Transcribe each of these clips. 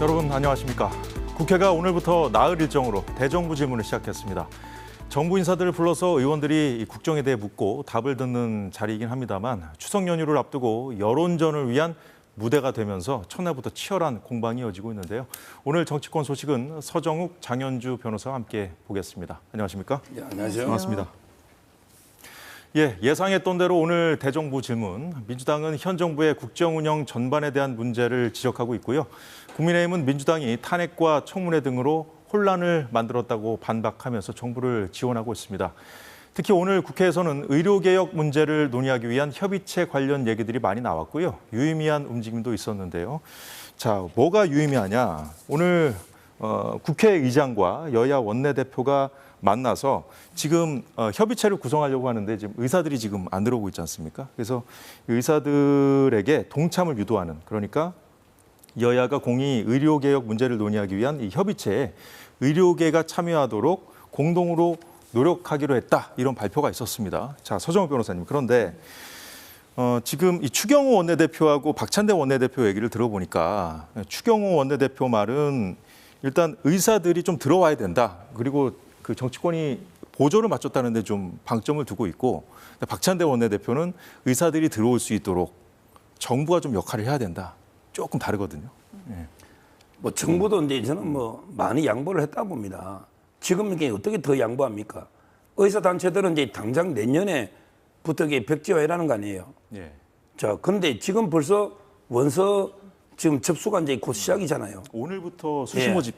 여러분 안녕하십니까. 국회가 오늘부터 나흘 일정으로 대정부 질문을 시작했습니다. 정부 인사들을 불러서 의원들이 국정에 대해 묻고 답을 듣는 자리이긴 합니다만 추석 연휴를 앞두고 여론전을 위한 무대가 되면서 첫날부터 치열한 공방이 이어지고 있는데요. 오늘 정치권 소식은 서정욱, 장현주 변호사와 함께 보겠습니다. 안녕하십니까? 네, 안녕하세요. 반갑습니다. 예상했던 대로 오늘 대정부 질문, 민주당은 현 정부의 국정 운영 전반에 대한 문제를 지적하고 있고요. 국민의힘은 민주당이 탄핵과 청문회 등으로 혼란을 만들었다고 반박하면서 정부를 지원하고 있습니다. 특히 오늘 국회에서는 의료개혁 문제를 논의하기 위한 협의체 관련 얘기들이 많이 나왔고요. 유의미한 움직임도 있었는데요. 자, 뭐가 유의미하냐? 오늘 국회의장과 여야 원내대표가 만나서 지금 협의체를 구성하려고 하는데 지금 의사들이 지금 안 들어오고 있지 않습니까? 그래서 의사들에게 동참을 유도하는, 그러니까 여야가 공히 의료개혁 문제를 논의하기 위한 이 협의체에 의료계가 참여하도록 공동으로 노력하기로 했다, 이런 발표가 있었습니다. 자, 서정욱 변호사님, 그런데 지금 이 추경호 원내대표하고 박찬대 원내대표 얘기를 들어보니까 추경호 원내대표 말은 일단 의사들이 좀 들어와야 된다. 그리고 그 정치권이 보조를 맞췄다는 데 좀 방점을 두고 있고, 박찬대 원내대표는 의사들이 들어올 수 있도록 정부가 좀 역할을 해야 된다. 조금 다르거든요. 예. 뭐 정부도 이제 저는 뭐 많이 양보를 했다 봅니다. 지금 이게 어떻게 더 양보합니까? 의사 단체들은 이제 당장 내년에부터 이게 백지화해라는 거 아니에요. 예. 자, 근데 지금 벌써 원서 지금 접수가 이제 곧 시작이잖아요. 오늘부터 수시 모집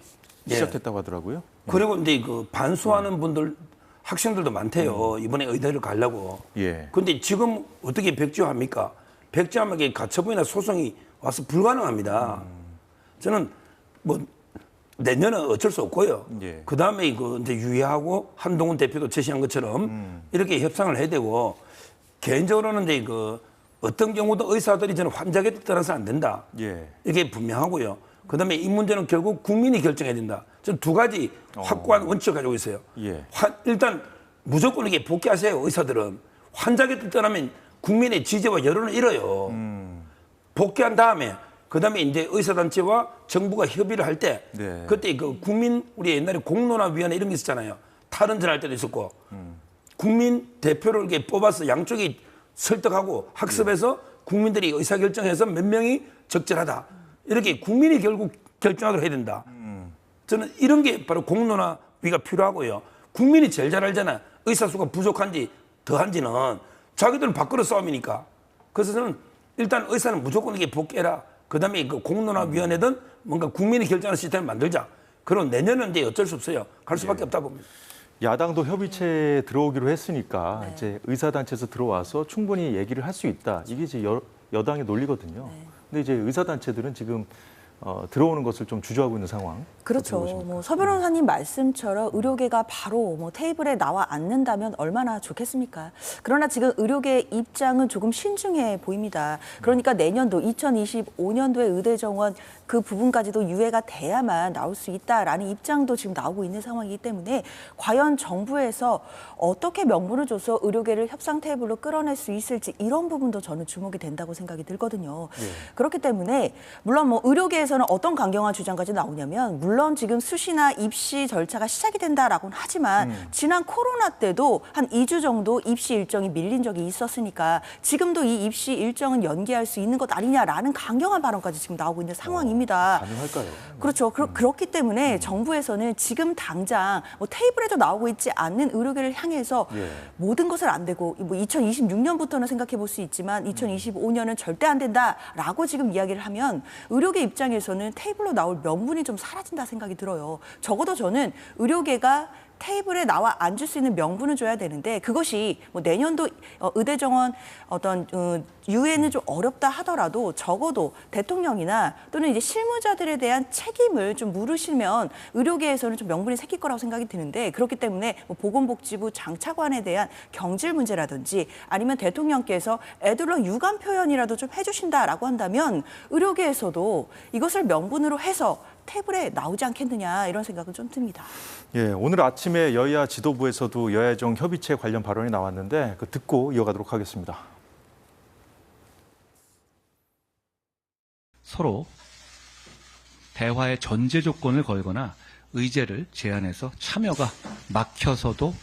시작했다고 하더라고요. 그리고 이제 그 반수하는 분들 학생들도 많대요. 이번에 의대를 가려고. 예. 근데 지금 어떻게 백지화합니까? 백지화하면 이게 가처분이나 소송이 와서 불가능합니다. 저는 뭐 내년은 어쩔 수 없고요. 예. 그 다음에 그 이제 유예하고 한동훈 대표도 제시한 것처럼 이렇게 협상을 해야 되고, 개인적으로는 이제 그 어떤 경우도 의사들이 저는 환자에 따라서 안 된다. 예. 이게 분명하고요. 그 다음에 이 문제는 결국 국민이 결정해야 된다. 저는 두 가지 확고한 원칙을 가지고 있어요. 예. 일단 무조건 이게 복귀하세요. 의사들은 환자에 따르면 국민의 지지와 여론을 잃어요. 복귀한 다음에 그다음에 이제 의사단체와 정부가 협의를 할 때 네. 그때 그 국민 우리 옛날에 공론화위원회 이런 게 있었잖아요. 탈원전 할 때도 있었고 국민 대표를 이렇게 뽑아서 양쪽이 설득하고 학습해서 국민들이 의사결정해서 몇 명이 적절하다. 이렇게 국민이 결국 결정하도록 해야 된다. 저는 이런 게 바로 공론화위가 필요하고요. 국민이 제일 잘 알잖아요. 의사 수가 부족한지 더한지는 자기들은 밖으로 싸움이니까. 그래서 저는 일단 의사는 무조건 이게 복귀해라. 그다음에 그 공론화위원회든 뭔가 국민이 결정하는 시스템을 만들자. 그럼 내년은 이제 어쩔 수 없어요. 갈 수밖에 없다 봅니다. 야당도 협의체에 들어오기로 했으니까 이제 의사단체에서 들어와서 충분히 얘기를 할 수 있다. 이게 이제 여당의 논리거든요. 근데 이제 의사단체들은 지금 들어오는 것을 좀 주저하고 있는 상황. 그렇죠. 뭐 서 변호사님 말씀처럼 의료계가 바로 뭐 테이블에 나와 앉는다면 얼마나 좋겠습니까? 그러나 지금 의료계의 입장은 조금 신중해 보입니다. 그러니까 내년도 2025년도에 의대 정원 그 부분까지도 유예가 돼야만 나올 수 있다라는 입장도 지금 나오고 있는 상황이기 때문에 과연 정부에서 어떻게 명분을 줘서 의료계를 협상 테이블로 끌어낼 수 있을지 이런 부분도 저는 주목이 된다고 생각이 들거든요. 그렇기 때문에 물론 뭐 의료계에서는 어떤 강경한 주장까지 나오냐면 물론 지금 수시나 입시 절차가 시작이 된다라고는 하지만 지난 코로나 때도 한 2주 정도 입시 일정이 밀린 적이 있었으니까 지금도 이 입시 일정은 연기할 수 있는 것 아니냐라는 강경한 발언까지 지금 나오고 있는 상황입니다. 가능할까요? 그렇죠. 그렇기 때문에 정부에서는 지금 당장 뭐 테이블에도 나오고 있지 않는 의료계를 향해서 모든 것을 안 되고 뭐 2026년부터는 생각해 볼 수 있지만 2025년은 절대 안 된다라고 지금 이야기를 하면 의료계 입장에서는 테이블로 나올 명분이 좀 사라진다 생각이 들어요. 적어도 저는 의료계가 테이블에 나와 앉을 수 있는 명분을 줘야 되는데 그것이 뭐 내년도 의대 정원 어떤 유예는 좀 어렵다 하더라도 적어도 대통령이나 또는 이제 실무자들에 대한 책임을 좀 물으시면 의료계에서는 좀 명분이 생길 거라고 생각이 드는데 그렇기 때문에 뭐 보건복지부 장차관에 대한 경질 문제라든지 아니면 대통령께서 애들러 유감 표현이라도 좀 해주신다라고 한다면 의료계에서도 이것을 명분으로 해서 테이블에 나오지 않겠느냐 이런 생각은 좀 듭니다. 예, 오늘 아침에 여야 지도부에서도 여야정 협의체 관련 발언이 나왔는데 그 듣고 이어가도록 하겠습니다. 서로 대화의 전제 조건을 걸거나 의제를 제안해서 참여가 막혀서도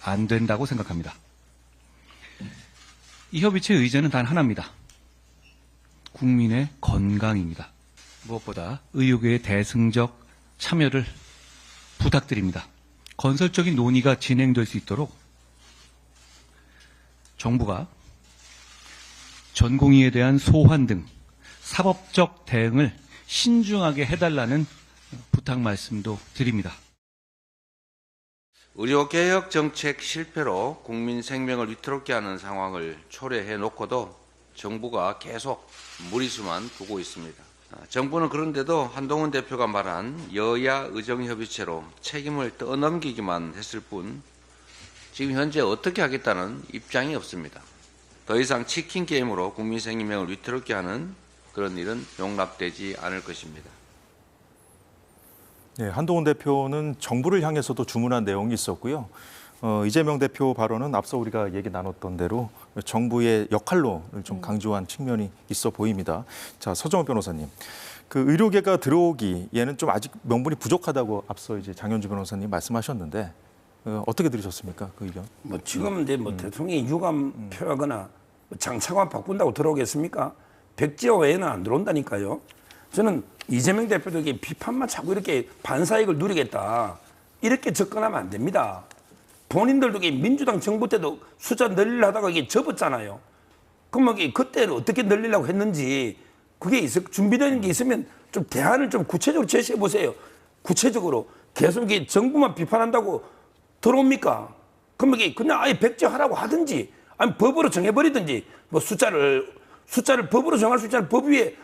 안 된다고 생각합니다. 이 협의체의 의제는 단 하나입니다. 국민의 건강입니다. 무엇보다 의료계의 대승적 참여를 부탁드립니다. 건설적인 논의가 진행될 수 있도록 정부가 전공의에 대한 소환 등 사법적 대응을 신중하게 해달라는 부탁 말씀도 드립니다. 의료개혁 정책 실패로 국민 생명을 위태롭게 하는 상황을 초래해 놓고도 정부가 계속 무리수만 두고 있습니다. 정부는 그런데도 한동훈 대표가 말한 여야 의정협의체로 책임을 떠넘기기만 했을 뿐 지금 현재 어떻게 하겠다는 입장이 없습니다. 더 이상 치킨 게임으로 국민 생명을 위태롭게 하는 그런 일은 용납되지 않을 것입니다. 네, 한동훈 대표는 정부를 향해서도 주문한 내용이 있었고요. 이재명 대표 발언은 앞서 우리가 얘기 나눴던 대로 정부의 역할론을 좀 강조한 측면이 있어 보입니다. 자, 서정호 변호사님, 그 의료계가 들어오기에는 좀 아직 명분이 부족하다고 앞서 이제 장현주 변호사님 말씀하셨는데 어떻게 들으셨습니까, 그 의견? 뭐 지금 이제 뭐 대통령이 유감 표하거나 장차관 바꾼다고 들어오겠습니까? 백지화 외에는 안 들어온다니까요. 저는 이재명 대표도 이게 비판만 자꾸 이렇게 반사익을 누리겠다 이렇게 접근하면 안 됩니다. 본인들도 이게 민주당 정부 때도 숫자 늘리려 하다가 이게 접었잖아요. 그럼 그때는 어떻게 늘리려고 했는지 그게 준비되는 게 있으면 좀 대안을 좀 구체적으로 제시해 보세요. 구체적으로 계속 이게 정부만 비판한다고 들어옵니까? 그럼 이게 그냥 아예 백지화하라고 하든지 아니 법으로 정해버리든지 뭐 숫자를 법으로 정할 수 있잖아요. 법 위에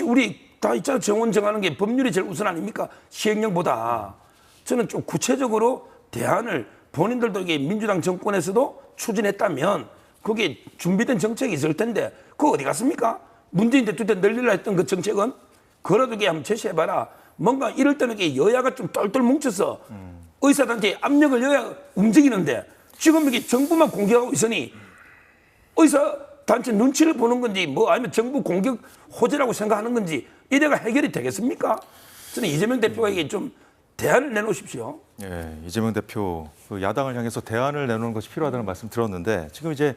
우리 다 있잖아요. 정원 정하는 게 법률이 제일 우선 아닙니까? 시행령보다. 저는 좀 구체적으로 대안을 본인들도 이게 민주당 정권에서도 추진했다면 그게 준비된 정책이 있을 텐데 그거 어디 갔습니까? 문재인 대통령 때 늘리려 했던 그 정책은 그래도 이게 한번 제시해봐라. 뭔가 이럴 때는 이게 여야가 좀 똘똘 뭉쳐서 의사단체에 압력을 여야 움직이는데 지금 이게 정부만 공격하고 있으니 의사단체 눈치를 보는 건지 뭐 아니면 정부 공격 호재라고 생각하는 건지 이래가 해결이 되겠습니까? 저는 이재명 대표가 이게 좀 대안을 내놓으십시오. 예, 이재명 대표 그 야당을 향해서 대안을 내놓는 것이 필요하다는 말씀 들었는데 지금 이제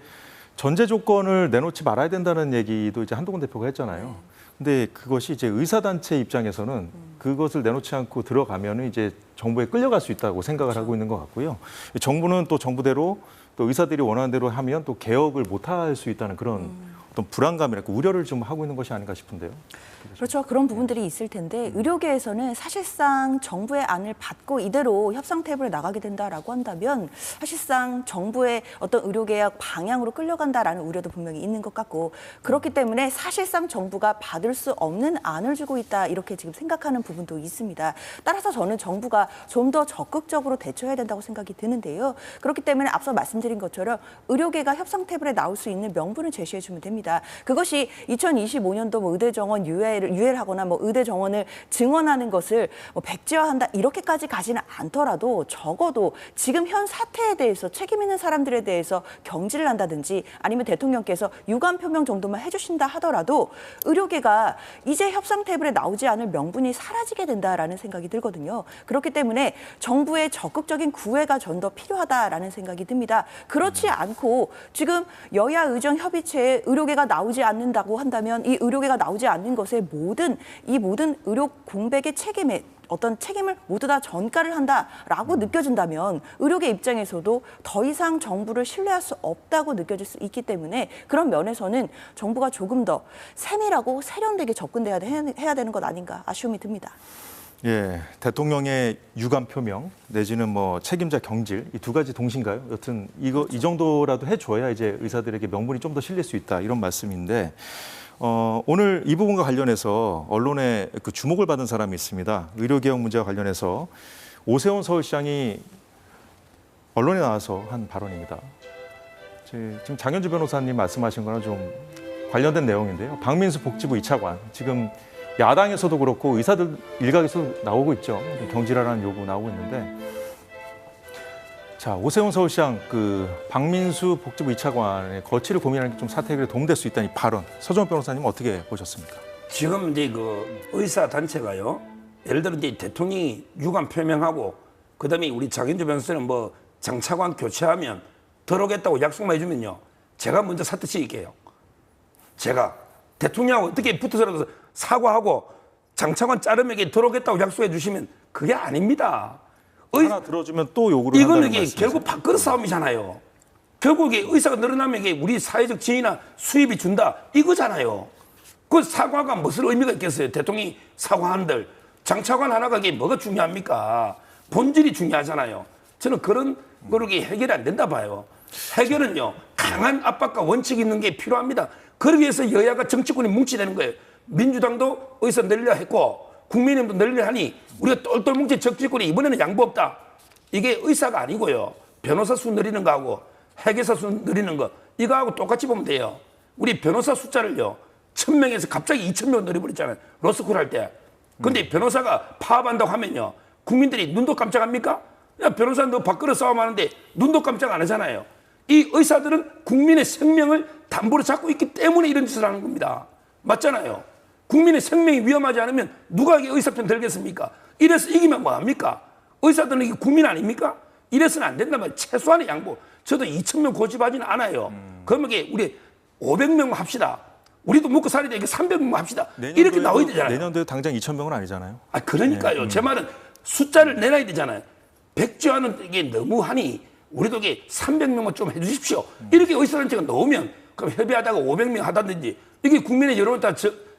전제 조건을 내놓지 말아야 된다는 얘기도 이제 한동훈 대표가 했잖아요. 근데 그것이 이제 의사단체 입장에서는 그것을 내놓지 않고 들어가면은 이제 정부에 끌려갈 수 있다고 생각을 하고 있는 것 같고요. 정부는 또 정부대로 또 의사들이 원하는 대로 하면 또 개혁을 못할 수 있다는 그런 어떤 불안감이랄까 우려를 좀 하고 있는 것이 아닌가 싶은데요. 그렇죠. 그런 부분들이 있을 텐데 의료계에서는 사실상 정부의 안을 받고 이대로 협상 테이블에 나가게 된다라고 한다면 사실상 정부의 어떤 의료개혁 방향으로 끌려간다라는 우려도 분명히 있는 것 같고 그렇기 때문에 사실상 정부가 받을 수 없는 안을 주고 있다 이렇게 지금 생각하는 부분도 있습니다. 따라서 저는 정부가 좀 더 적극적으로 대처해야 된다고 생각이 드는데요. 그렇기 때문에 앞서 말씀드린 것처럼 의료계가 협상 테이블에 나올 수 있는 명분을 제시해 주면 됩니다. 그것이 2025년도 뭐 의대 정원 유예를 하거나 뭐 의대 정원을 증원하는 것을 뭐 백지화한다 이렇게까지 가지는 않더라도 적어도 지금 현 사태에 대해서 책임 있는 사람들에 대해서 경질을 한다든지 아니면 대통령께서 유감 표명 정도만 해주신다 하더라도 의료계가 이제 협상 테이블에 나오지 않을 명분이 사라지게 된다라는 생각이 들거든요. 그렇기 때문에 정부의 적극적인 구애가 전 더 필요하다라는 생각이 듭니다. 그렇지 않고 지금 여야 의정 협의체에 의료계가 나오지 않는다고 한다면 이 의료계가 나오지 않는 것에 모든 의료 공백의 책임에 어떤 책임을 모두 다 전가를 한다라고 느껴진다면 의료계 입장에서도 더 이상 정부를 신뢰할 수 없다고 느껴질 수 있기 때문에 그런 면에서는 정부가 조금 더 세밀하고 세련되게 접근해야 되는 것 아닌가 아쉬움이 듭니다. 예, 대통령의 유감 표명 내지는 뭐 책임자 경질 이 두 가지 동시인가요? 여튼 이 정도라도 해줘야 이제 의사들에게 명분이 좀 더 실릴 수 있다 이런 말씀인데 오늘 이 부분과 관련해서 언론에 그 주목을 받은 사람이 있습니다. 의료개혁 문제와 관련해서 오세훈 서울시장이 언론에 나와서 한 발언입니다. 지금 장현주 변호사님 말씀하신 거랑 좀 관련된 내용인데요. 박민수 복지부 2차관 지금 야당에서도 그렇고 의사들 일각에서 나오고 있죠. 경질하라는 요구 나오고 있는데 자 오세훈 서울시장 그 박민수 복지부 2차관의 거취를 고민하는 게 좀 사퇴 해결에 도움될 수 있다는 이 발언 서정호 변호사님 어떻게 보셨습니까? 지금 이제 그 의사 단체가요 예를 들어 이제 대통령이 유감 표명하고 그다음에 우리 장현주 변호사는 뭐 장차관 교체하면 들어오겠다고 약속만 해주면요. 제가 먼저 사퇴 시킬게요. 제가 대통령하고 어떻게 붙어서라도 사과하고 장차관 자르에게 들어오겠다고 약속해 주시면 그게 아닙니다. 하나 들어주면 또 요구를 이거는 한다는 이게 말씀이세요? 결국 밥그릇 싸움이잖아요. 결국 이게 의사가 늘어나면 이게 우리 사회적 지위나 수입이 준다 이거잖아요. 그 사과가 무슨 의미가 있겠어요? 대통령이 사과한들 장차관 하나가 이게 뭐가 중요합니까? 본질이 중요하잖아요. 저는 그런 거룩이 해결이 안 된다 봐요. 해결은요 강한 압박과 원칙이 있는 게 필요합니다. 그러기 위해서 여야가 정치권이 뭉치되는 거예요. 민주당도 의사 늘려 했고 국민의힘도 늘려 하니 우리가 똘똘 뭉친 정치권이 이번에는 양보 없다. 이게 의사가 아니고요. 변호사 수 늘리는 거하고 회계사 수 늘리는 거 이거하고 똑같이 보면 돼요. 우리 변호사 숫자를요 1000명에서 갑자기 2000명 늘려버렸잖아요. 로스쿨 할 때. 근데 변호사가 파업한다고 하면요 국민들이 눈도 깜짝합니까? 야, 변호사 너 밖으로 싸움하는데 눈도 깜짝 안 하잖아요. 이 의사들은 국민의 생명을 담보로 잡고 있기 때문에 이런 짓을 하는 겁니다. 맞잖아요. 국민의 생명이 위험하지 않으면 누가 이게 의사편 들겠습니까? 이래서 이기면 뭐합니까? 의사들은 이게 국민 아닙니까? 이래서는 안 된단 말이에요. 최소한의 양보. 저도 2000명 고집하지는 않아요. 그러면 이게 우리 500명 합시다. 우리도 먹고 살아야 돼. 이게 300명 합시다. 이렇게 나와야 되잖아요. 내년도에 당장 2,000명은 아니잖아요. 아, 그러니까요. 제 말은 숫자를 내놔야 되잖아요. 백지화는 이게 너무하니 우리도 이게 300명만 좀 해주십시오. 이렇게 의사단체가 넣으면 그럼 협의하다가 500명 하다든지 이게 국민의 여론을 다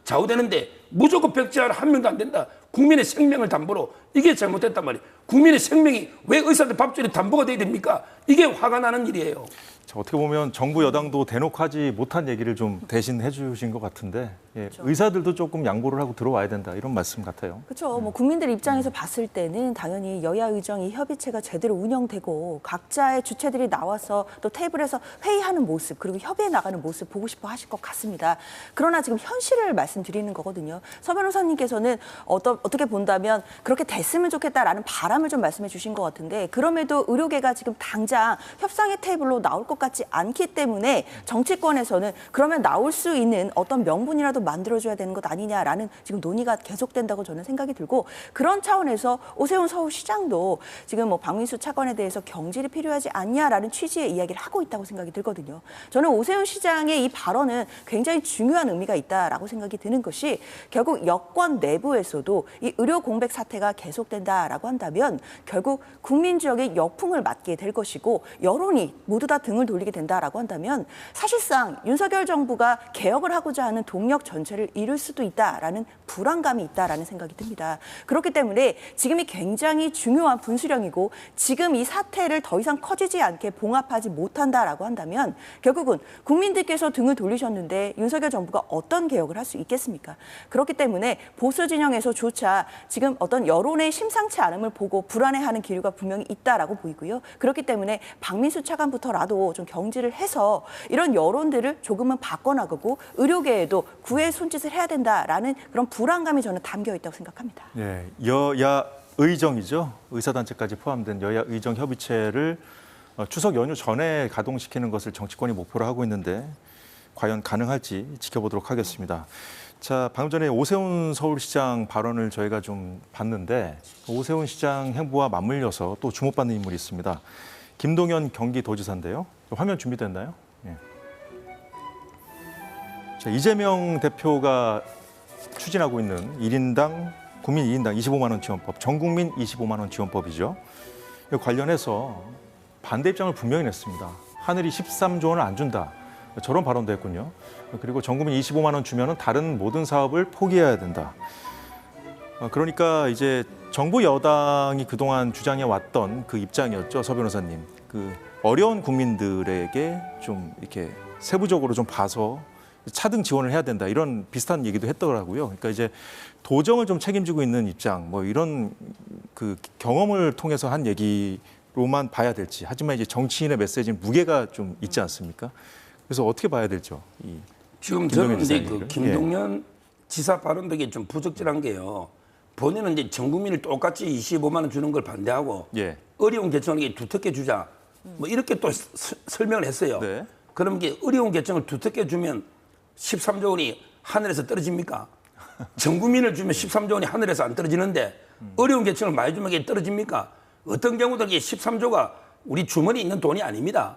좌우되는데 무조건 백지화를 한 명도 안 된다. 국민의 생명을 담보로 이게 잘못됐단 말이에요. 국민의 생명이 왜 의사들 밥줄이 담보가 돼야 됩니까? 이게 화가 나는 일이에요. 자, 어떻게 보면 정부 여당도 대놓고 하지 못한 얘기를 좀 대신 해주신 것 같은데 예, 의사들도 조금 양보를 하고 들어와야 된다 이런 말씀 같아요. 그렇죠. 뭐 국민들 입장에서 봤을 때는 당연히 여야 의정 이 협의체가 제대로 운영되고 각자의 주체들이 나와서 또 테이블에서 회의하는 모습 그리고 협의해 나가는 모습 보고 싶어 하실 것 같습니다. 그러나 지금 현실을 말씀드리는 거거든요. 서 변호사님께서는 어떻게 본다면 그렇게 됐으면 좋겠다라는 바람을 좀 말씀해 주신 것 같은데 그럼에도 의료계가 지금 당장 협상의 테이블로 나올 것 같지 않기 때문에 정치권에서는 그러면 나올 수 있는 어떤 명분이라도 만들어줘야 되는 것 아니냐라는 지금 논의가 계속된다고 저는 생각이 들고 그런 차원에서 오세훈 서울시장도 지금 뭐 박민수 차관에 대해서 경질이 필요하지 않냐라는 취지의 이야기를 하고 있다고 생각이 들거든요. 저는 오세훈 시장의 이 발언은 굉장히 중요한 의미가 있다라고 생각이 드는 것이 결국 여권 내부에서도 이 의료 공백 사태가 계속된다라고 한다면 결국 국민 지역의 역풍을 맞게 될 것이고 여론이 모두 다 등을 돌리게 된다라고 한다면 사실상 윤석열 정부가 개혁을 하고자 하는 동력 전체를 잃을 수도 있다라는 불안감이 있다라는 생각이 듭니다. 그렇기 때문에 지금이 굉장히 중요한 분수령이고 지금 이 사태를 더 이상 커지지 않게 봉합하지 못한다라고 한다면 결국은 국민들께서 등을 돌리셨는데 윤석열 정부가 어떤 개혁을 할 수 있겠습니까? 그렇기 때문에 보수 진영에서조차 지금 어떤 여론의 심상치 않음을 보고 불안해하는 기류가 분명히 있다라고 보이고요. 그렇기 때문에 박민수 차관부터라도 좀 경질을 해서 이런 여론들을 조금은 바꿔나가고 의료계에도 구애 손짓을 해야 된다라는 그런 불안감이 저는 담겨 있다고 생각합니다. 예, 여야 의정이죠. 의사단체까지 포함된 여야 의정 협의체를 추석 연휴 전에 가동시키는 것을 정치권이 목표로 하고 있는데 과연 가능할지 지켜보도록 하겠습니다. 자, 방금 전에 오세훈 서울시장 발언을 저희가 좀 봤는데 오세훈 시장 행보와 맞물려서 또 주목받는 인물이 있습니다. 김동연 경기도지사인데요. 화면 준비됐나요? 예. 자, 이재명 대표가 추진하고 있는 1인당 국민 2인당 25만 원 지원법, 전국민 25만 원 지원법이죠. 관련해서 반대 입장을 분명히 냈습니다. 하늘이 13조 원을 안 준다. 저런 발언도 했군요. 그리고 전국민 25만 원 주면은 다른 모든 사업을 포기해야 된다. 그러니까 이제 정부 여당이 그동안 주장해 왔던 그 입장이었죠, 서 변호사님. 그 어려운 국민들에게 좀 이렇게 세부적으로 좀 봐서 차등 지원을 해야 된다. 이런 비슷한 얘기도 했더라고요. 그러니까 이제 도정을 좀 책임지고 있는 입장, 뭐 이런 그 경험을 통해서 한 얘기로만 봐야 될지. 하지만 이제 정치인의 메시지는 무게가 좀 있지 않습니까? 그래서 어떻게 봐야 될죠? 지금 저는 이제 그 김동연 지사 발언도 이게 좀 부적절한 게요. 본인은 이제 전 국민을 똑같이 25만 원 주는 걸 반대하고 어려운 계층에게 두텁게 주자. 뭐 이렇게 또 설명을 했어요. 네. 그럼 이게 어려운 계층을 두텁게 주면 13조 원이 하늘에서 떨어집니까? 전 국민을 주면 13조 원이 하늘에서 안 떨어지는데 어려운 계층을 많이 주면 이게 떨어집니까? 어떤 경우도 이게 13조가 우리 주머니에 있는 돈이 아닙니다.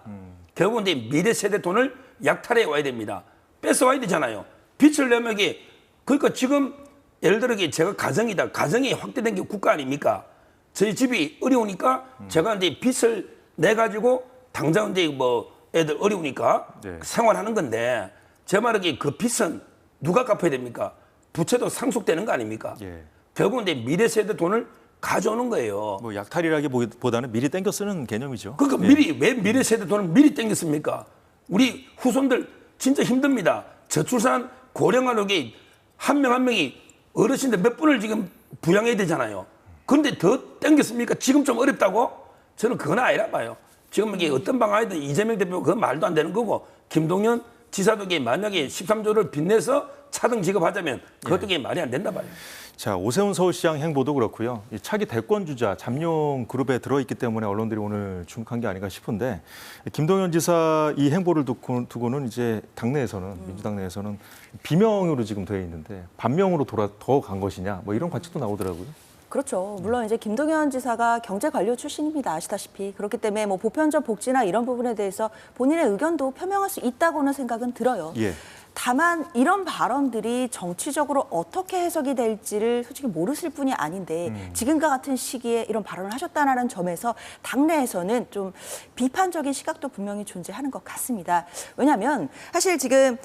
결국은 이제 미래 세대 돈을 약탈해 와야 됩니다. 뺏어와야 되잖아요. 빚을 내면 이게 그러니까 지금 예를 들어 이게 제가 가정이다. 가정이 확대된 게 국가 아닙니까? 저희 집이 어려우니까 제가 이제 빚을 내 가지고 당장 이제 뭐 애들 어려우니까 네. 생활하는 건데 제 말은 그 빚은 누가 갚아야 됩니까? 부채도 상속되는 거 아닙니까? 예. 결국은 이제 미래 세대 돈을 가져오는 거예요. 뭐 약탈이라기보다는 미리 땡겨 쓰는 개념이죠. 그러니까 예. 미리 왜 미래 세대 돈을 미리 땡겼습니까? 우리 후손들 진짜 힘듭니다. 저출산 고령화록이 한 명 한 명이 어르신들 몇 분을 지금 부양해야 되잖아요. 그런데 더 땡겼습니까? 지금 좀 어렵다고? 저는 그건 아니라 봐요. 지금 이게 어떤 방안이든 이재명 대표 그건 말도 안 되는 거고 김동연 지사도 이게 만약에 13조를 빚내서 차등 지급하자면 그것도 이게 말이 안 된다 봐요. 자, 오세훈 서울시장 행보도 그렇고요. 이 차기 대권주자 잠룡 그룹에 들어있기 때문에 언론들이 오늘 주목한 게 아닌가 싶은데 김동연 지사 이 행보를 두고는 이제 당내에서는 민주당 내에서는 비명으로 지금 되어 있는데 반명으로 더 간 것이냐 뭐 이런 관측도 나오더라고요. 그렇죠. 물론 이제 김동연 지사가 경제관료 출신입니다. 아시다시피. 그렇기 때문에 뭐 보편적 복지나 이런 부분에 대해서 본인의 의견도 표명할 수 있다고는 생각은 들어요. 예. 다만 이런 발언들이 정치적으로 어떻게 해석이 될지를 솔직히 모르실 분이 아닌데 지금과 같은 시기에 이런 발언을 하셨다는 점에서 당내에서는 좀 비판적인 시각도 분명히 존재하는 것 같습니다. 왜냐하면 사실 지금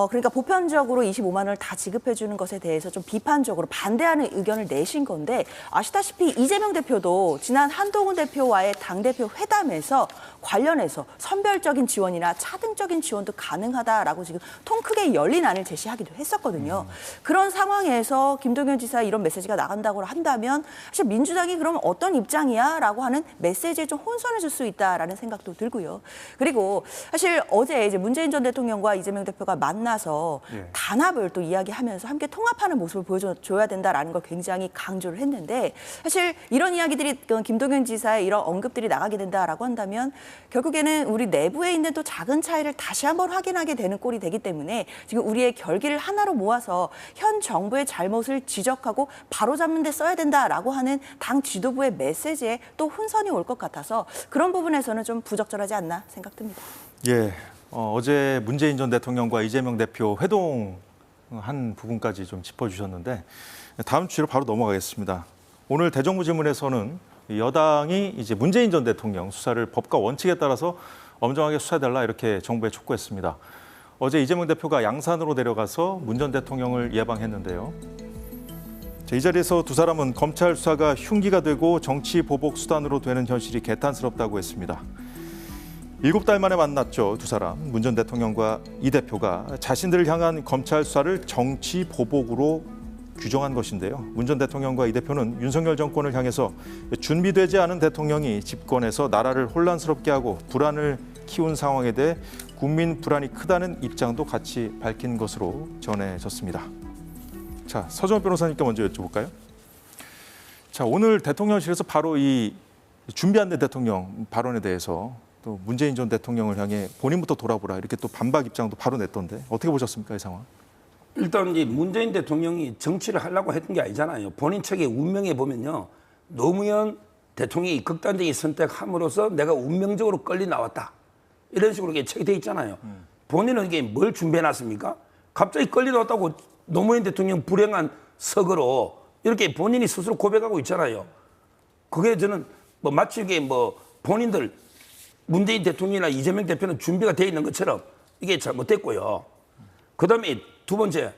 그러니까 보편적으로 25만 원을 다 지급해 주는 것에 대해서 좀 비판적으로 반대하는 의견을 내신 건데 아시다시피 이재명 대표도 지난 한동훈 대표와의 당대표 회담에서 관련해서 선별적인 지원이나 차등적인 지원도 가능하다라고 지금 통 크게 열린 안을 제시하기도 했었거든요. 그런 상황에서 김동연 지사 이런 메시지가 나간다고 한다면 사실 민주당이 그럼 어떤 입장이야? 라고 하는 메시지에 좀 혼선을 줄 수 있다라는 생각도 들고요. 그리고 사실 어제 이제 문재인 전 대통령과 이재명 대표가 만나서 단합을 또 이야기하면서 함께 통합하는 모습을 보여줘야 된다라는 걸 굉장히 강조를 했는데 사실 이런 이야기들이 김동연 지사의 이런 언급들이 나가게 된다라고 한다면 결국에는 우리 내부에 있는 또 작은 차이를 다시 한번 확인하게 되는 꼴이 되기 때문에 지금 우리의 결기를 하나로 모아서 현 정부의 잘못을 지적하고 바로잡는 데 써야 된다라고 하는 당 지도부의 메시지에 또 혼선이 올 것 같아서 그런 부분에서는 좀 부적절하지 않나 생각됩니다. 예. 어제 문재인 전 대통령과 이재명 대표 회동한 부분까지 좀 짚어주셨는데 다음 주제로 바로 넘어가겠습니다. 오늘 대정부 질문에서는 여당이 이제 문재인 전 대통령 수사를 법과 원칙에 따라서 엄정하게 수사해달라 이렇게 정부에 촉구했습니다. 어제 이재명 대표가 양산으로 내려가서 문 전 대통령을 예방했는데요. 이 자리에서 두 사람은 검찰 수사가 흉기가 되고 정치 보복 수단으로 되는 현실이 개탄스럽다고 했습니다. 7달 만에 만났죠, 두 사람. 문 전 대통령과 이 대표가 자신들을 향한 검찰 수사를 정치 보복으로 규정한 것인데요. 문 전 대통령과 이 대표는 윤석열 정권을 향해서 준비되지 않은 대통령이 집권해서 나라를 혼란스럽게 하고 불안을 키운 상황에 대해 국민 불안이 크다는 입장도 같이 밝힌 것으로 전해졌습니다. 자, 서정훈 변호사님께 먼저 여쭤볼까요? 자, 오늘 대통령실에서 바로 이 준비 안 된 대통령 발언에 대해서 또 문재인 전 대통령을 향해 본인부터 돌아보라 이렇게 또 반박 입장도 바로 냈던데 어떻게 보셨습니까, 이 상황? 일단 이제 문재인 대통령이 정치를 하려고 했던 게 아니잖아요. 본인 책의 운명에 보면요. 노무현 대통령이 극단적인 선택함으로써 내가 운명적으로 끌려 나왔다. 이런 식으로 이게 책이 돼 있잖아요. 본인은 이게 뭘 준비해놨습니까? 갑자기 끌려 나왔다고 노무현 대통령 불행한 석으로 이렇게 본인이 스스로 고백하고 있잖아요. 그게 저는 뭐 마치 이게 뭐 본인들 문재인 대통령이나 이재명 대표는 준비가 돼 있는 것처럼 이게 잘못됐고요. 그다음에 두 번째,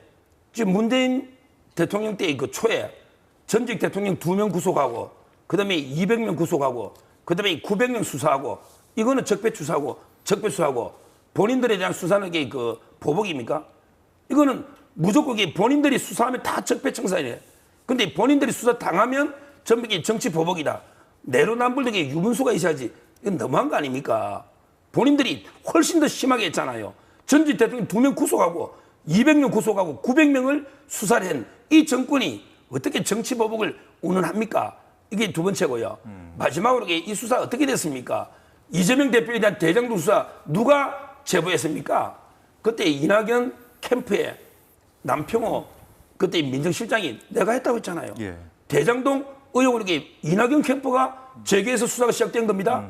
지금 문재인 대통령 때 그 초에 전직 대통령 2명 구속하고, 그다음에 200명 구속하고, 그다음에 900명 수사하고, 이거는 적폐 수사하고, 본인들에 대한 수사는 이게 그 보복입니까? 이거는 무조건 이게 본인들이 수사하면 다 적폐청산이에요. 근데 본인들이 수사 당하면 전부 이게 정치 보복이다. 내로남불되게 유분수가 있어야지. 이건 너무한 거 아닙니까? 본인들이 훨씬 더 심하게 했잖아요. 전직 대통령 2명 구속하고 200명 구속하고 900명을 수사를 한 이 정권이 어떻게 정치 보복을 운운합니까? 이게 두 번째고요. 마지막으로 이 수사 어떻게 됐습니까? 이재명 대표에 대한 대장동 수사 누가 제보했습니까? 그때 이낙연 캠프에 남평호 그때 민정실장이 내가 했다고 했잖아요. 예. 대장동 의혹을 이렇게 이낙연 캠프가 재계에서 수사가 시작된 겁니다.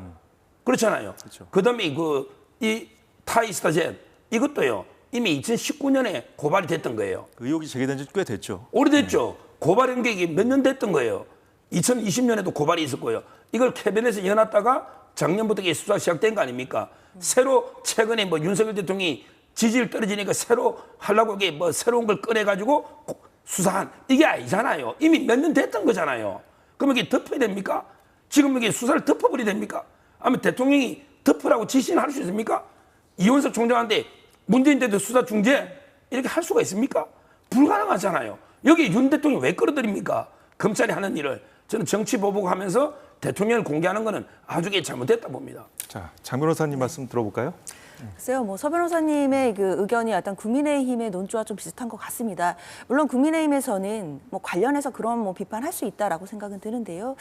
그렇잖아요. 그렇죠. 그다음에 이 타이스타젠 이것도요. 이미 2019년에 고발이 됐던 거예요. 그 의혹이 제기된 지 꽤 됐죠. 오래됐죠. 고발 연객이 몇 년 됐던 거예요. 2020년에도 고발이 있었고요. 이걸 캐비넷에 여놨다가 작년부터 이게 수사 시작된 거 아닙니까? 새로 최근에 뭐 윤석열 대통령이 지지율 떨어지니까 새로 하려고 이게 뭐 새로운 걸 꺼내가지고 수사한 이게 아니잖아요. 이미 몇 년 됐던 거잖아요. 그럼 이게 덮어야 됩니까? 지금 이게 수사를 덮어버려야 됩니까? 아니면 대통령이 덮으라고 지시는 할 수 있습니까? 이원석 총장한테 문재인 대통령 수사 중재 이렇게 할 수가 있습니까? 불가능하잖아요. 여기 윤 대통령이 왜 끌어들입니까? 검찰이 하는 일을. 저는 정치 보복하면서 대통령을 공개하는 거는 아주 잘못됐다 봅니다. 자, 장 변호사님 말씀 들어볼까요? 글쎄요, 뭐 서 변호사님의 그 의견이 약간 국민의힘의 논조와 좀 비슷한 것 같습니다. 물론 국민의힘에서는 뭐 관련해서 그런 뭐 비판할 수 있다라고 생각은 드는데요.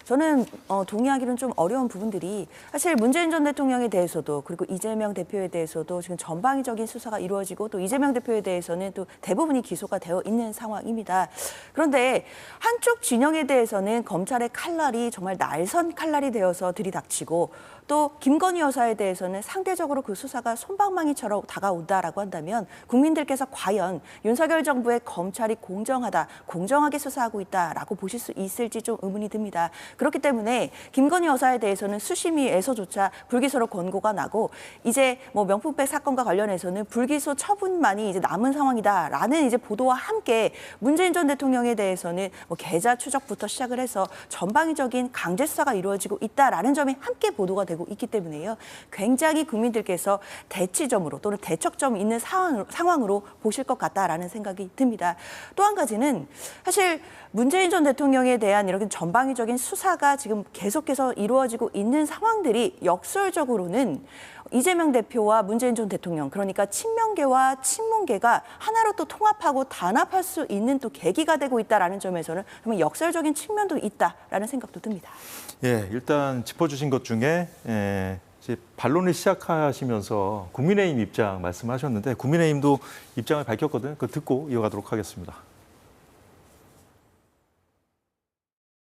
저는 동의하기는 좀 어려운 부분들이 사실 문재인 전 대통령에 대해서도 그리고 이재명 대표에 대해서도 지금 전방위적인 수사가 이루어지고 또 이재명 대표에 대해서는 또 대부분이 기소가 되어 있는 상황입니다. 그런데 한쪽 진영에 대해서는 검찰의 칼날이 정말 날선 칼날이 되어서 들이닥치고 또 김건희 여사에 대해서는 상대적으로 그 수사가 솜방망이처럼 다가온다라고 한다면 국민들께서 과연 윤석열 정부의 검찰이 공정하다, 공정하게 수사하고 있다라고 보실 수 있을지 좀 의문이 듭니다. 그렇기 때문에 김건희 여사에 대해서는 수심위에서조차 불기소로 권고가 나고 이제 뭐 명품백 사건과 관련해서는 불기소 처분만이 이제 남은 상황이다라는 이제 보도와 함께 문재인 전 대통령에 대해서는 뭐 계좌 추적부터 시작을 해서 전방위적인 강제 수사가 이루어지고 있다라는 점이 함께 보도가 되고 있기 때문에요. 굉장히 국민들께서 대치점으로 또는 대척점 있는 상황으로 보실 것 같다라는 생각이 듭니다. 또 한 가지는 사실 문재인 전 대통령에 대한 이런 전방위적인 수사가 지금 계속해서 이루어지고 있는 상황들이 역설적으로는 이재명 대표와 문재인 전 대통령, 그러니까 친명계와 친문계가 하나로 또 통합하고 단합할 수 있는 또 계기가 되고 있다라는 점에서는 정말 역설적인 측면도 있다라는 생각도 듭니다. 예, 일단 짚어주신 것 중에 이제 반론을 시작하시면서 국민의힘 입장 말씀하셨는데 국민의힘도 입장을 밝혔거든요. 그거 듣고 이어가도록 하겠습니다.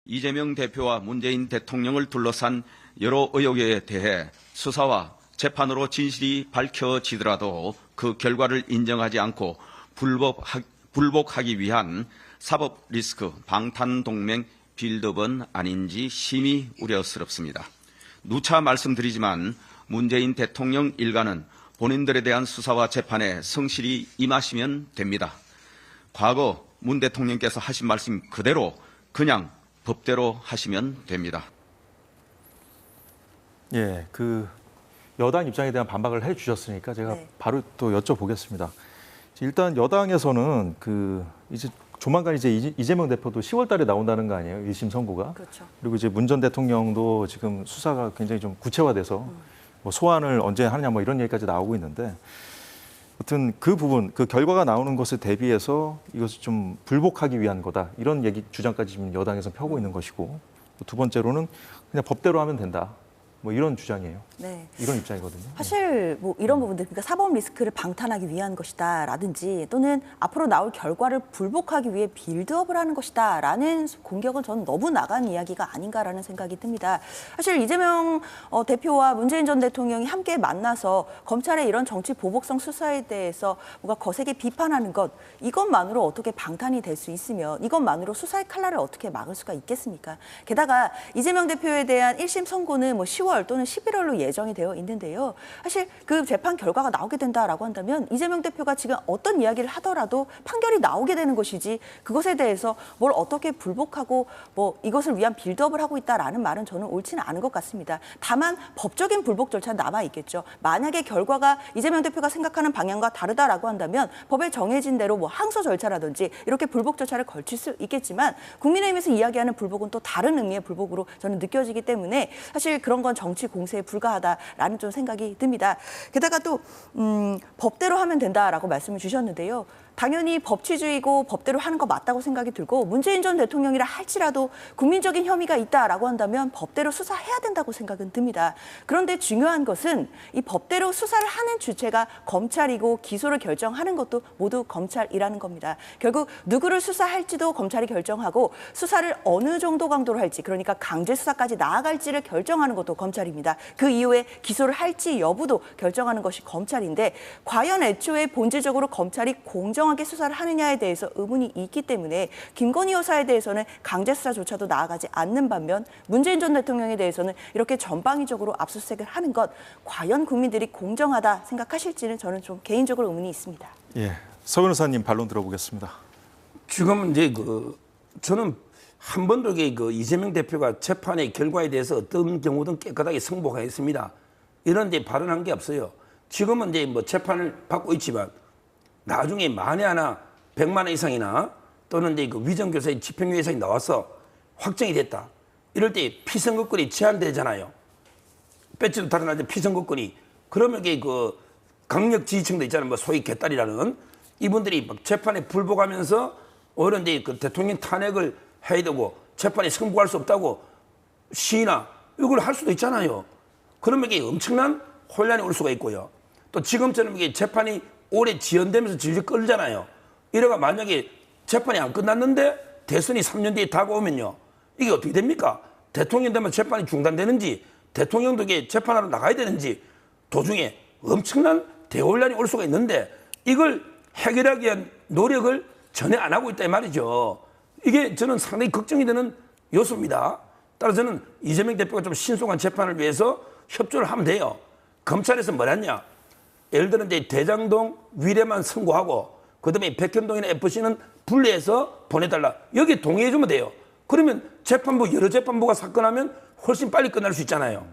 이재명 대표와 문재인 대통령을 둘러싼 여러 의혹에 대해 수사와 재판으로 진실이 밝혀지더라도 그 결과를 인정하지 않고 불복하기 위한 사법 리스크 방탄동맹 빌드업은 아닌지 심히 우려스럽습니다. 누차 말씀드리지만 문재인 대통령 일가는 본인들에 대한 수사와 재판에 성실히 임하시면 됩니다. 과거 문 대통령께서 하신 말씀 그대로 그냥 법대로 하시면 됩니다. 예, 그 여당 입장에 대한 반박을 해주셨으니까 제가 바로 또 여쭤보겠습니다. 일단 여당에서는 이제 조만간 이제 이재명 대표도 10월달에 나온다는 거 아니에요? 1심 선고가. 그렇죠. 그리고 이제 문 전 대통령도 지금 수사가 굉장히 좀 구체화돼서 뭐 소환을 언제 하느냐 뭐 이런 얘기까지 나오고 있는데, 아무튼 그 부분, 그 결과가 나오는 것에 대비해서 이것을 좀 불복하기 위한 거다 이런 주장까지 지금 여당에서 펴고 있는 것이고, 두 번째로는 그냥 법대로 하면 된다. 뭐 이런 주장이에요. 네. 이런 입장이거든요. 사실 뭐 이런 부분들, 그러니까 사법 리스크를 방탄하기 위한 것이다라든지 또는 앞으로 나올 결과를 불복하기 위해 빌드업을 하는 것이다라는 공격은 저는 너무 나간 이야기가 아닌가라는 생각이 듭니다. 사실 이재명 대표와 문재인 전 대통령이 함께 만나서 검찰의 이런 정치 보복성 수사에 대해서 뭔가 거세게 비판하는 것, 이것만으로 어떻게 방탄이 될 수 있으면 이것만으로 수사의 칼날을 어떻게 막을 수가 있겠습니까? 게다가 이재명 대표에 대한 1심 선고는 뭐 10월 또는 11월로 예정이 되어 있는데요. 사실 그 재판 결과가 나오게 된다라고 한다면 이재명 대표가 지금 어떤 이야기를 하더라도 판결이 나오게 되는 것이지, 그것에 대해서 뭘 어떻게 불복하고 뭐 이것을 위한 빌드업을 하고 있다라는 말은 저는 옳지는 않은 것 같습니다. 다만 법적인 불복 절차는 남아 있겠죠. 만약에 결과가 이재명 대표가 생각하는 방향과 다르다라고 한다면 법에 정해진 대로 뭐 항소 절차라든지 이렇게 불복 절차를 걸칠 수 있겠지만, 국민의힘에서 이야기하는 불복은 또 다른 의미의 불복으로 저는 느껴지기 때문에 사실 그런 건 정치 공세에 불과하다라는 좀 생각이 듭니다. 게다가 또 법대로 하면 된다라고 말씀을 주셨는데요. 당연히 법치주의고 법대로 하는 거 맞다고 생각이 들고 문재인 전 대통령이라 할지라도 국민적인 혐의가 있다라고 한다면 법대로 수사해야 된다고 생각은 듭니다. 그런데 중요한 것은 이 법대로 수사를 하는 주체가 검찰이고 기소를 결정하는 것도 모두 검찰이라는 겁니다. 결국 누구를 수사할지도 검찰이 결정하고 수사를 어느 정도 강도로 할지 그러니까 강제 수사까지 나아갈지를 결정하는 것도 검찰입니다. 그 이후에 기소를 할지 여부도 결정하는 것이 검찰인데 과연 애초에 본질적으로 검찰이 공정하게 수사를 하느냐에 대해서 의문이 있기 때문에 김건희 여사에 대해서는 강제 수사조차도 나아가지 않는 반면 문재인 전 대통령에 대해서는 이렇게 전방위적으로 압수수색을 하는 것 과연 국민들이 공정하다 생각하실지는 저는 좀 개인적으로 의문이 있습니다. 예, 서 변호사님 반론 들어보겠습니다. 지금 이제 저는 한 번도 이재명 대표가 재판의 결과에 대해서 어떤 경우든 깨끗하게 승복하였습니다. 이런 데 발언한 게 없어요. 지금은 이제 뭐 재판을 받고 있지만 나중에 만에 하나 100만 원 이상이나 또는 이제 위정교사의 집행유예 예상이 나와서 확정이 됐다. 이럴 때 피선거권이 제한되잖아요. 배지도 달아나지 피선거권이. 그러면 이게 강력 지지층도 있잖아요. 뭐 소위 개딸이라는 이분들이 막 재판에 불복하면서 오히려 이제 대통령 탄핵을 해야 되고 재판에 승복할 수 없다고 시위나 이걸 할 수도 있잖아요. 그러면 이게 엄청난 혼란이 올 수가 있고요. 또 지금처럼 이게 재판이 오래 지연되면서 질질 끌잖아요. 이래가 만약에 재판이 안 끝났는데 대선이 3년 뒤에 다가오면요. 이게 어떻게 됩니까? 대통령 되면 재판이 중단되는지 대통령도 이게 재판하러 나가야 되는지 도중에 엄청난 대혼란이 올 수가 있는데 이걸 해결하기 위한 노력을 전혀 안 하고 있다 이 말이죠. 이게 저는 상당히 걱정이 되는 요소입니다. 따라서 저는 이재명 대표가 좀 신속한 재판을 위해서 협조를 하면 돼요. 검찰에서 뭐랬냐? 예를 들어 이제 대장동 위례만 선고하고 그다음에 백현동이나 FC는 분리해서 보내달라. 여기에 동의해주면 돼요. 그러면 재판부 여러 재판부가 사건하면 훨씬 빨리 끝날 수 있잖아요.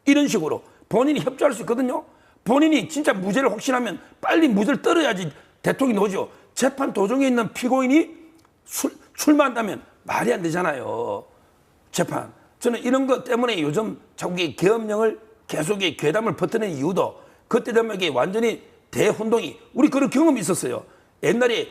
이런 식으로 본인이 협조할 수 있거든요. 본인이 진짜 무죄를 확신하면 빨리 무죄를 떨어야지 대통령이 나오죠. 재판 도중에 있는 피고인이 출마한다면 말이 안 되잖아요. 재판. 저는 이런 것 때문에 요즘 자꾸 계엄령을 계속 괴담을 퍼뜨리는 이유도 그때 되면 이게 완전히 대혼동이 우리 그런 경험이 있었어요. 옛날에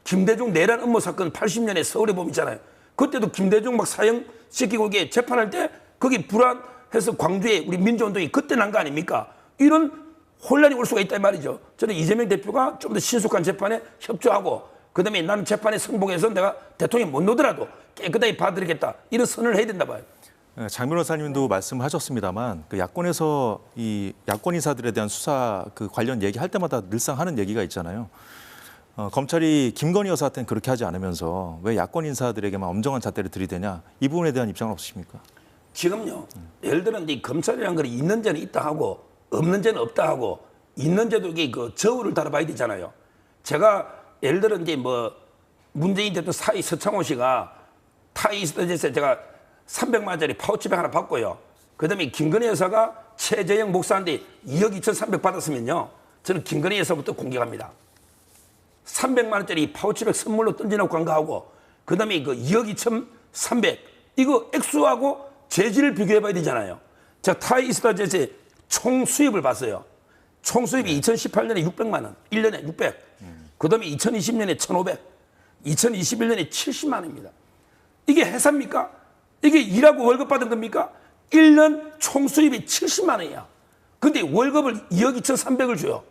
김대중 내란 음모 사건 80년에 서울에 보면 있잖아요. 그때도 김대중 막 사형시키고 이게 재판할 때 거기 불안해서 광주에 우리 민주운동이 그때 난 거 아닙니까? 이런 혼란이 올 수가 있단 말이죠. 저는 이재명 대표가 좀 더 신속한 재판에 협조하고 그다음에 나는 재판에 승복해서 내가 대통령이 못 놓더라도 깨끗하게 봐드리겠다. 이런 선언을 해야 된다 봐요. 장 변호사님도 말씀하셨습니다만 그 야권에서 이 야권 인사들에 대한 수사 그 관련 얘기할 때마다 늘상 하는 얘기가 있잖아요. 검찰이 김건희 여사한테는 그렇게 하지 않으면서 왜 야권 인사들에게만 엄정한 잣대를 들이대냐 이 부분에 대한 입장은 없으십니까? 지금요. 예를 들어 이제 검찰이라는 건 있는 죄는 있다 하고 없는 죄는 없다 하고 있는 죄도 이게 저울을 달아봐야 되잖아요. 제가 예를 들어 이제 뭐 문재인 대통령 사위 서창호 씨가 타이스트에서 제가 300만 원짜리 파우치백 하나 받고요. 그다음에 김건희 여사가 최재형 목사한테 2억 2,300 받았으면요. 저는 김건희 여사부터 공격합니다. 300만 원짜리 파우치백 선물로 던져놓고 간거하고 그다음에 2억 2,300 이거 액수하고 재질을 비교해봐야 되잖아요. 제가 타이스트에서 총 수입을 봤어요. 총 수입이 2018년에 600만 원, 1년에 600. 그다음에 2020년에 1,500, 2021년에 70만 원입니다. 이게 회사입니까? 이게 일하고 월급 받은 겁니까? 1년 총 수입이 70만 원이야. 근데 월급을 2억 2,300을 줘요.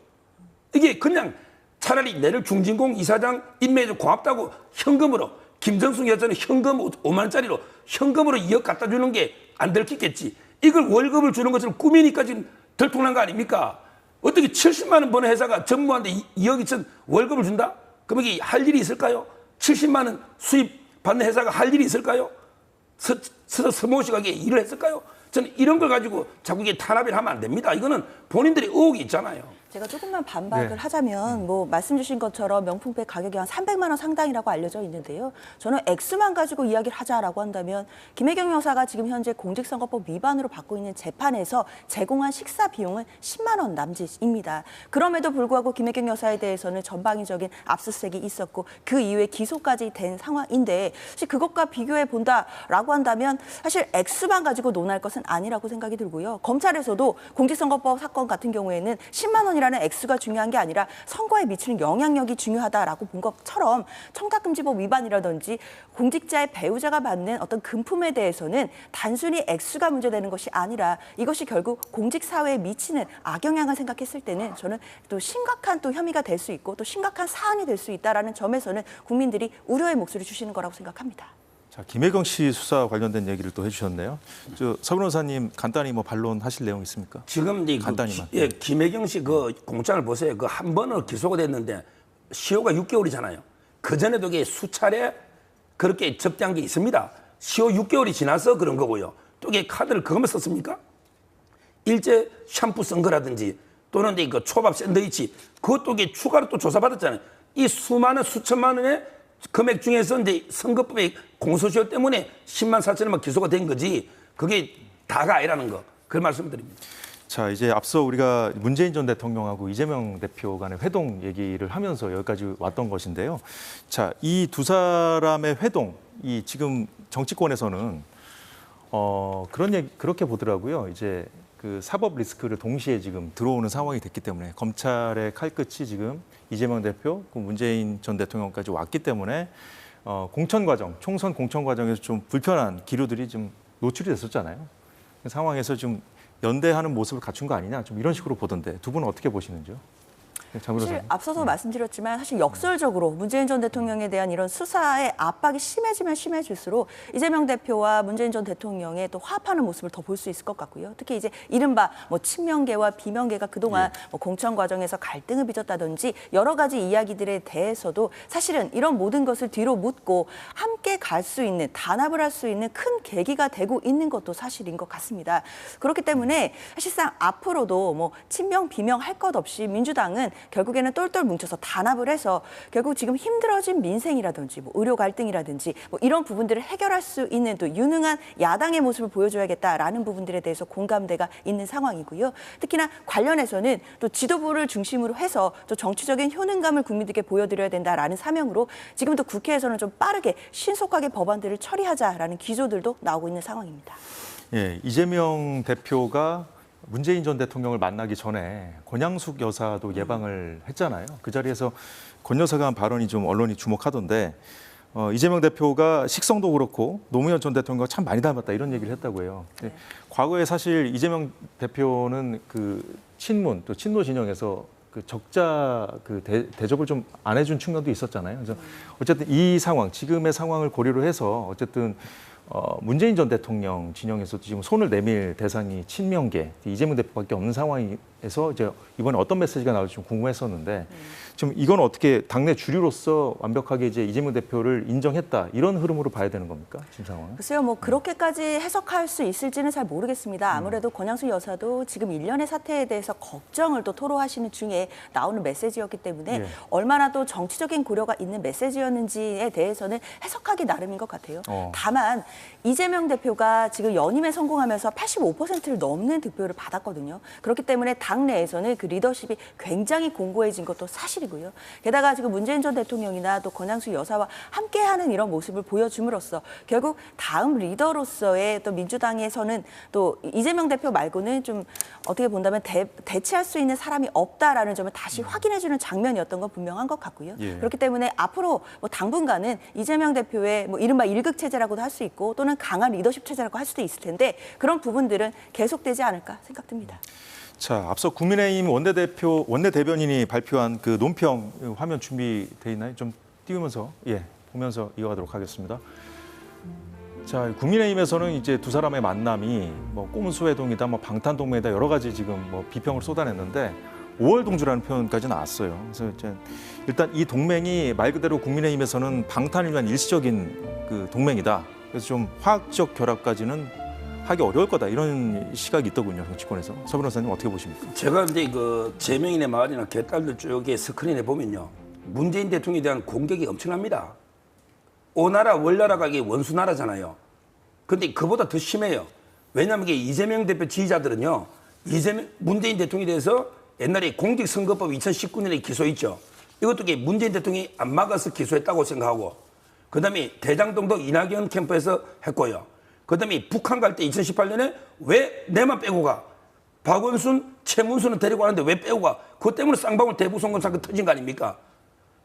이게 그냥 차라리 내를 중진공 이사장 임명해서 고맙다고 현금으로 김정숙 여사는 현금 5만 원짜리로 현금으로 2억 갖다 주는 게 안 들키겠지. 이걸 월급을 주는 것처럼 꾸미니까 지금 들통난 거 아닙니까? 어떻게 70만 원 버는 회사가 전무한테 2억 2천 월급을 준다? 그럼 이게 할 일이 있을까요? 70만 원 수입 받는 회사가 할 일이 있을까요? 서모시가게 일을 했을까요? 저는 이런 걸 가지고 자꾸 이게 탄압을 하면 안 됩니다. 이거는 본인들이 의혹이 있잖아요. 제가 조금만 반박을 네. 하자면 뭐 말씀 주신 것처럼 명품백 가격이 한 300만 원 상당이라고 알려져 있는데요. 저는 액수만 가지고 이야기를 하자라고 한다면 김혜경 여사가 지금 현재 공직선거법 위반으로 받고 있는 재판에서 제공한 식사 비용은 10만 원 남짓입니다. 그럼에도 불구하고 김혜경 여사에 대해서는 전방위적인 압수수색이 있었고 그 이후에 기소까지 된 상황인데 사실 그것과 비교해 본다라고 한다면 사실 액수만 가지고 논할 것은 아니라고 생각이 들고요. 검찰에서도 공직선거법 사건 같은 경우에는 10만 원이라는 액수가 중요한 게 아니라 선거에 미치는 영향력이 중요하다라고 본 것처럼 청탁금지법 위반이라든지 공직자의 배우자가 받는 어떤 금품에 대해서는 단순히 액수가 문제되는 것이 아니라 이것이 결국 공직사회에 미치는 악영향을 생각했을 때는 저는 또 심각한 또 혐의가 될 수 있고 또 심각한 사안이 될 수 있다라는 점에서는 국민들이 우려의 목소리를 주시는 거라고 생각합니다. 자, 김혜경 씨 수사 관련된 얘기를 또 해주셨네요. 서 변호사님 간단히 뭐 반론하실 내용 있습니까? 지금 간단히만. 김혜경 씨 그 공장을 보세요. 그 한 번은 기소가 됐는데 시효가 6개월이잖아요. 그 전에도 수차례 그렇게 접대한 게 있습니다. 시효 6개월이 지나서 그런 거고요. 또 이게 카드를 그것만 썼습니까? 일제 샴푸 쓴 거라든지 또는 그 초밥 샌드위치 그것도 이게 추가로 또 조사받았잖아요. 이 수많은 수천만 원의 금액 중에서 이제 선거법의 공소시효 때문에 10만 4천원만 기소가 된 거지 그게 다가 아니라는 거 그걸 말씀드립니다. 자, 이제 앞서 우리가 문재인 전 대통령하고 이재명 대표 간의 회동 얘기를 하면서 여기까지 왔던 것인데요. 자, 이 두 사람의 회동, 이 지금 정치권에서는 그렇게 보더라고요. 이제 그 사법 리스크를 동시에 지금 들어오는 상황이 됐기 때문에 검찰의 칼끝이 지금 이재명 대표, 문재인 전 대통령까지 왔기 때문에 공천 과정, 총선 공천 과정에서 좀 불편한 기류들이 좀 노출이 됐었잖아요. 그 상황에서 좀 연대하는 모습을 갖춘 거 아니냐, 좀 이런 식으로 보던데 두 분은 어떻게 보시는지요? 사실 앞서도 말씀드렸지만 사실 역설적으로 문재인 전 대통령에 대한 이런 수사의 압박이 심해지면 심해질수록 이재명 대표와 문재인 전 대통령의 또 화합하는 모습을 더 볼 수 있을 것 같고요. 특히 이제 이른바 뭐 친명계와 비명계가 그동안 뭐 공천 과정에서 갈등을 빚었다든지 여러 가지 이야기들에 대해서도 사실은 이런 모든 것을 뒤로 묻고 함께 갈 수 있는 단합을 할 수 있는 큰 계기가 되고 있는 것도 사실인 것 같습니다. 그렇기 때문에 사실상 앞으로도 뭐 친명 비명 할 것 없이 민주당은 결국에는 똘똘 뭉쳐서 단합을 해서 결국 지금 힘들어진 민생이라든지 뭐 의료 갈등이라든지 뭐 이런 부분들을 해결할 수 있는 또 유능한 야당의 모습을 보여줘야겠다라는 부분들에 대해서 공감대가 있는 상황이고요. 특히나 관련해서는 또 지도부를 중심으로 해서 또 정치적인 효능감을 국민들께 보여드려야 된다라는 사명으로 지금도 국회에서는 좀 빠르게 신속하게 법안들을 처리하자라는 기조들도 나오고 있는 상황입니다. 예, 이재명 대표가 문재인 전 대통령을 만나기 전에 권양숙 여사도 예방을 했잖아요. 그 자리에서 권 여사가 한 발언이 좀 언론이 주목하던데 이재명 대표가 식성도 그렇고 노무현 전 대통령과 참 많이 닮았다 이런 얘기를 했다고 해요. 네. 과거에 사실 이재명 대표는 그 친문 또 친노 진영에서 그 적자 그 대접을 좀 안 해준 측면도 있었잖아요. 그래서 어쨌든 이 상황 지금의 상황을 고려로 해서 어쨌든 문재인 전 대통령 진영에서도 지금 손을 내밀 대상이 친명계 이재명 대표밖에 없는 상황에서 이제 이번에 어떤 메시지가 나올지 좀 궁금했었는데 지금 이건 어떻게 당내 주류로서 완벽하게 이제 이재명 대표를 인정했다 이런 흐름으로 봐야 되는 겁니까? 지금 상황은? 글쎄요, 뭐 그렇게까지 해석할 수 있을지는 잘 모르겠습니다. 아무래도 권양숙 여사도 지금 일련의 사태에 대해서 걱정을 또 토로하시는 중에 나오는 메시지였기 때문에 예. 얼마나 또 정치적인 고려가 있는 메시지였는지에 대해서는 해석하기 나름인 것 같아요. 다만 이재명 대표가 지금 연임에 성공하면서 85%를 넘는 득표를 받았거든요. 그렇기 때문에 당내에서는 그 리더십이 굉장히 공고해진 것도 사실이고요. 게다가 지금 문재인 전 대통령이나 또 권양숙 여사와 함께하는 이런 모습을 보여줌으로써 결국 다음 리더로서의 또 민주당에서는 또 이재명 대표 말고는 좀 어떻게 본다면 대체할 수 있는 사람이 없다라는 점을 다시 확인해주는 장면이었던 건 분명한 것 같고요. 예. 그렇기 때문에 앞으로 뭐 당분간은 이재명 대표의 뭐 이른바 일극 체제라고도 할 수 있고 또는 강한 리더십 체제라고 할 수도 있을 텐데 그런 부분들은 계속되지 않을까 생각됩니다. 자, 앞서 국민의힘 원내대변인이 발표한 그 논평 화면 준비돼 있나요? 좀 띄우면서 보면서 이어가도록 하겠습니다. 자, 국민의힘에서는 이제 두 사람의 만남이 뭐 꼼수 회동이다, 뭐 방탄동맹이다 여러 가지 지금 뭐 비평을 쏟아냈는데 5월 동주라는 표현까지 나왔어요. 그래서 이제 일단 이 동맹이 말 그대로 국민의힘에서는 방탄을 위한 일시적인 그 동맹이다. 그래서 좀 화학적 결합까지는 하기 어려울 거다 이런 시각이 있더군요. 정치권에서. 서 변호사님 어떻게 보십니까? 제가 이제 그 제명인의 마을이나 개딸들 쪽에 스크린에 보면요, 문재인 대통령에 대한 공격이 엄청납니다. 오나라 월나라가 이게 원수나라잖아요. 근데 그보다 더 심해요. 왜냐하면 이게 이재명 대표 지지자들은요, 문재인 대통령에 대해서 옛날에 공직선거법 2019년에 기소했죠. 이것도 이게 문재인 대통령이 안 막아서 기소했다고 생각하고, 그다음에 대장동도 이낙연 캠프에서 했고요. 그다음에 북한 갈 때 2018년에 왜 내만 빼고 가? 박원순, 최문순은 데리고 가는데 왜 빼고 가? 그것 때문에 쌍방울 대부송금 사건 터진 거 아닙니까?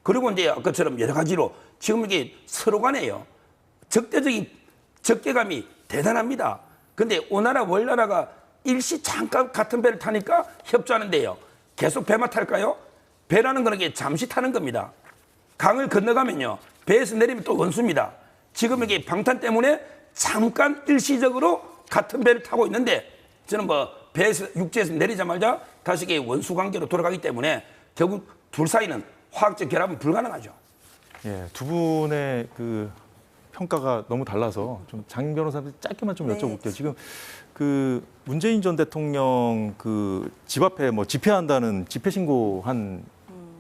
그리고 이제 아까처럼 여러 가지로 지금 이게 서로 간에요. 적대적인 적개감이 대단합니다. 근데 오나라 월나라가 일시 잠깐 같은 배를 타니까 협조하는데요. 계속 배만 탈까요? 배라는 거는 게 잠시 타는 겁니다. 강을 건너가면요, 배에서 내리면 또 원수입니다. 지금 이게 방탄 때문에 잠깐 일시적으로 같은 배를 타고 있는데, 저는 뭐 배에서 육지에서 내리자마자 다시 이게 원수 관계로 돌아가기 때문에 결국 둘 사이는 화학적 결합은 불가능하죠. 예, 두 분의 그 평가가 너무 달라서 좀 장 변호사님 짧게만 좀 네. 여쭤볼게요. 지금 그 문재인 전 대통령 그 집 앞에 뭐 집회한다는 집회 신고한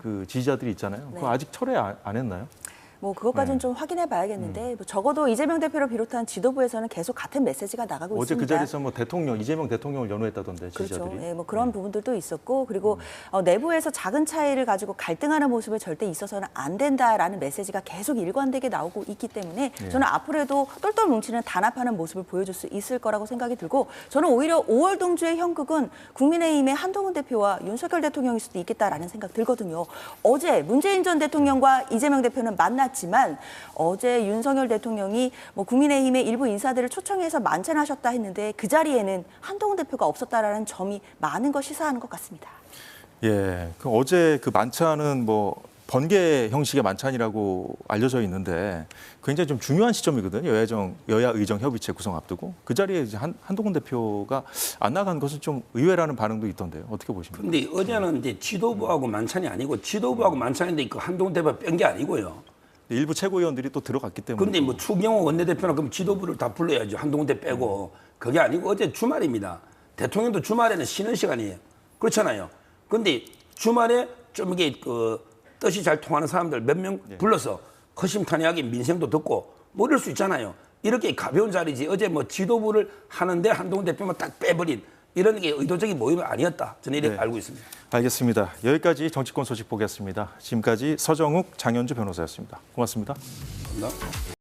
그 지지자들이 있잖아요. 그거 네. 아직 철회 안 했나요? 뭐 그것까지는 좀 확인해 봐야겠는데 뭐 적어도 이재명 대표를 비롯한 지도부에서는 계속 같은 메시지가 나가고 어제 있습니다. 그 자리에서 뭐 이재명 대통령을 연호했다던데 지지자들이. 그렇죠. 예, 뭐 그런 부분들도 있었고, 그리고 내부에서 작은 차이를 가지고 갈등하는 모습을 절대 있어서는 안 된다라는 메시지가 계속 일관되게 나오고 있기 때문에 저는 앞으로도 똘똘 뭉치는 단합하는 모습을 보여줄 수 있을 거라고 생각이 들고, 저는 오히려 5월 동주의 형극은 국민의힘의 한동훈 대표와 윤석열 대통령일 수도 있겠다라는 생각 들거든요. 어제 문재인 전 대통령과 이재명 대표는 만났지만 어제 윤석열 대통령이 뭐 국민의힘의 일부 인사들을 초청해서 만찬하셨다 했는데 그 자리에는 한동훈 대표가 없었다라는 점이 많은 걸 시사하는 것 같습니다. 예, 그 어제 그 만찬은 뭐 번개 형식의 만찬이라고 알려져 있는데 굉장히 좀 중요한 시점이거든요. 여야 의정 협의체 구성 앞두고 그 자리에 이제 한동훈 대표가 안 나간 것은 좀 의외라는 반응도 있던데요. 어떻게 보십니까? 근데 어제는 이제 지도부하고 만찬이 아니고 지도부하고 만찬인데 그 한동훈 대표 뺀 게 아니고요. 일부 최고위원들이 또 들어갔기 때문에. 근데 뭐 추경호 원내대표는 그럼 지도부를 다 불러야죠. 한동훈 대 빼고. 그게 아니고 어제 주말입니다. 대통령도 주말에는 쉬는 시간이에요. 그렇잖아요. 근데 주말에 좀 이게 그 뜻이 잘 통하는 사람들 몇 명 불러서 허심탄회하게 민생도 듣고 뭐 이럴 수 있잖아요. 이렇게 가벼운 자리지. 어제 뭐 지도부를 하는데 한동훈 대표만 딱 빼버린 이런 게 의도적인 모임은 아니었다. 저는 이렇게 알고 있습니다. 알겠습니다. 여기까지 정치권 소식 보겠습니다. 지금까지 서정욱, 장현주 변호사였습니다. 고맙습니다. 감사합니다.